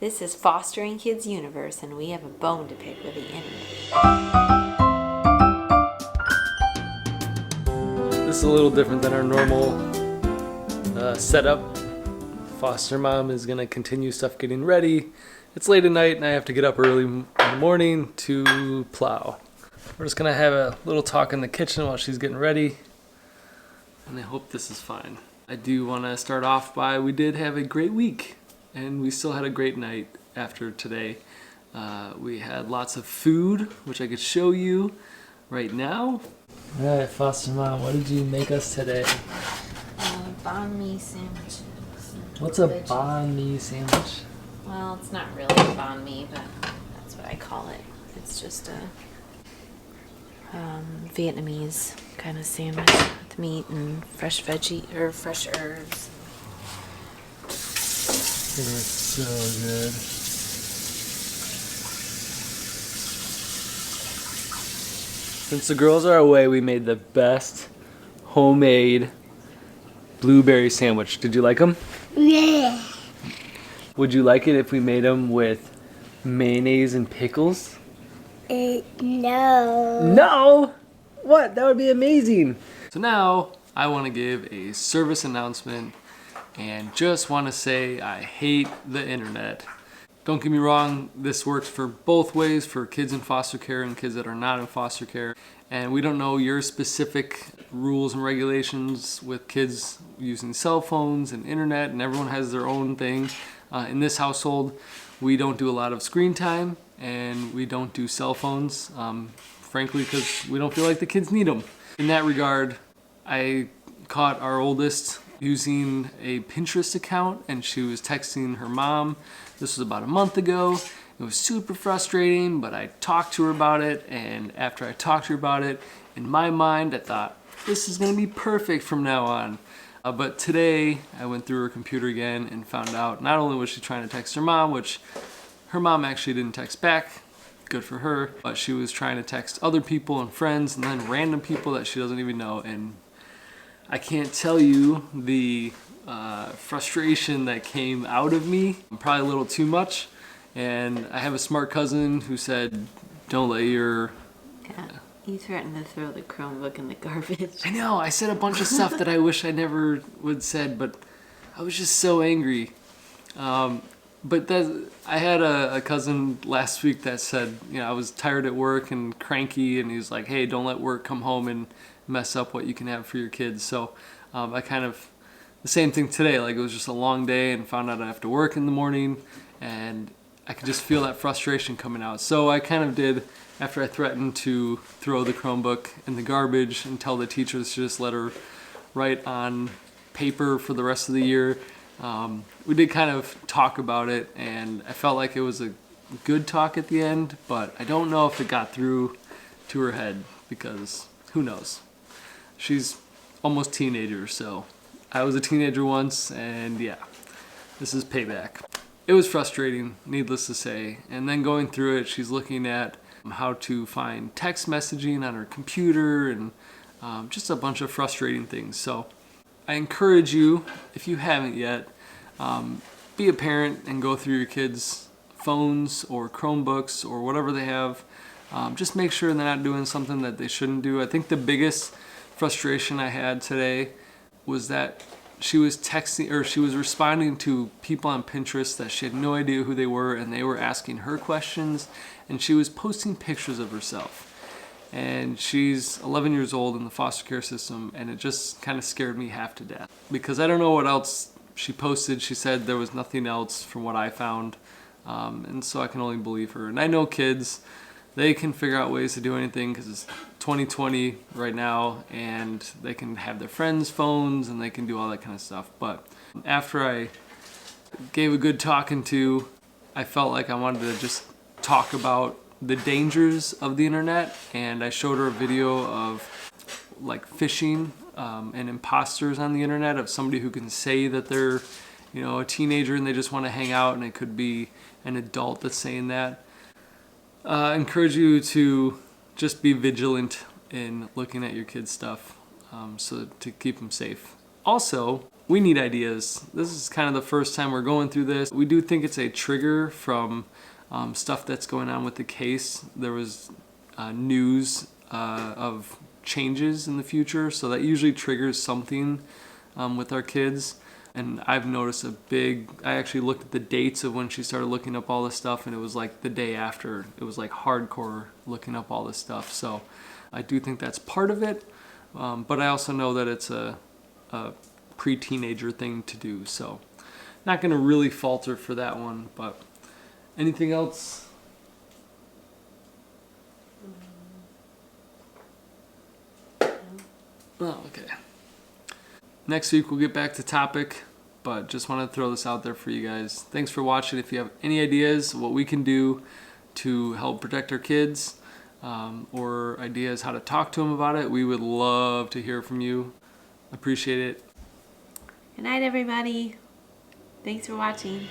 This is Fostering Kids Universe, and we have a bone to pick with the internet. This is a little different than our normal setup. Foster mom is gonna continue stuff getting ready. It's late at night and I have to get up early in the morning to plow. We're just gonna have a little talk in the kitchen while she's getting ready, and I hope this is fine. I do want to start off by, we did have a great week and we still had a great night after today. We had lots of food, which I could show you right now. All right, Foster Mom, what did you make us today? Banh mi sandwiches. What's a banh mi sandwich? Well, it's not really banh mi, but that's what I call it. It's just a Vietnamese kind of sandwich with meat and fresh veggie or fresh herbs. It is so good. Since the girls are away, we made the best homemade blueberry sandwich. Did you like them? Yeah. Would you like it if we made them with mayonnaise and pickles? No. No! What? That would be amazing. So now I want to give a service announcement and just want to say I hate the internet. Don't get me wrong, this works for both ways, for kids in foster care and kids that are not in foster care. And we don't know your specific rules and regulations with kids using cell phones and internet, and everyone has their own thing. In this household, we don't do a lot of screen time and we don't do cell phones, frankly, because we don't feel like the kids need them. In that regard, I caught our oldest using a Pinterest account and she was texting her mom. This was about a month ago. It was super frustrating, but I talked to her about it, and after I talked to her about it, in my mind I thought, this is gonna be perfect from now on. But today I went through her computer again and found out not only was she trying to text her mom, which her mom actually didn't text back, good for her, but she was trying to text other people and friends and then random people that she doesn't even know. And I can't tell you the frustration that came out of me, probably a little too much. And I have a smart cousin who said, don't let your... Yeah, you threatened to throw the Chromebook in the garbage. I know, I said a bunch of stuff that I wish I never would said, but I was just so angry. But I had a cousin last week that said, you know, I was tired at work and cranky, and he was like, hey, don't let work come home and mess up what you can have for your kids. So I kind of, the same thing today, like it was just a long day and found out I have to work in the morning, and I could just feel that frustration coming out. So I kind of did, after I threatened to throw the Chromebook in the garbage and tell the teachers to just let her write on paper for the rest of the year, we did kind of talk about it, and I felt like it was a good talk at the end, but I don't know if it got through to her head, because who knows? She's almost teenager, so I was a teenager once, and yeah, this is payback. It was frustrating, needless to say, and then going through it, she's looking at how to find text messaging on her computer and just a bunch of frustrating things. So I encourage you, if you haven't yet, be a parent and go through your kids' phones or Chromebooks or whatever they have. Just make sure they're not doing something that they shouldn't do. I think the biggest frustration I had today was that she was texting, or she was responding to people on Pinterest that she had no idea who they were, and they were asking her questions, and she was posting pictures of herself. And she's 11 years old in the foster care system, and it just kind of scared me half to death, because I don't know what else she posted. She said there was nothing else from what I found, and so I can only believe her. And I know kids, they can figure out ways to do anything, because it's 2020 right now, and they can have their friends' phones and they can do all that kind of stuff. But after I gave a good talking to, I felt like I wanted to just talk about the dangers of the internet, and I showed her a video of like phishing and imposters on the internet, of somebody who can say that they're, you know, a teenager and they just want to hang out, and it could be an adult that's saying that. I encourage you to just be vigilant in looking at your kids' stuff, so to keep them safe. Also, we need ideas. This is kind of the first time we're going through this. We do think it's a trigger from stuff that's going on with the case. There was news of changes in the future, so that usually triggers something with our kids. And I've noticed I actually looked at the dates of when she started looking up all this stuff, and it was like the day after. It was like hardcore looking up all this stuff. So I do think that's part of it, but I also know that it's a pre-teenager thing to do. So not going to really falter for that one, but anything else? Oh, okay. Next week we'll get back to topic, but just want to throw this out there for you guys. Thanks for watching. If you have any ideas what we can do to help protect our kids, or ideas how to talk to them about it, we would love to hear from you. Appreciate it. Good night, everybody. Thanks for watching.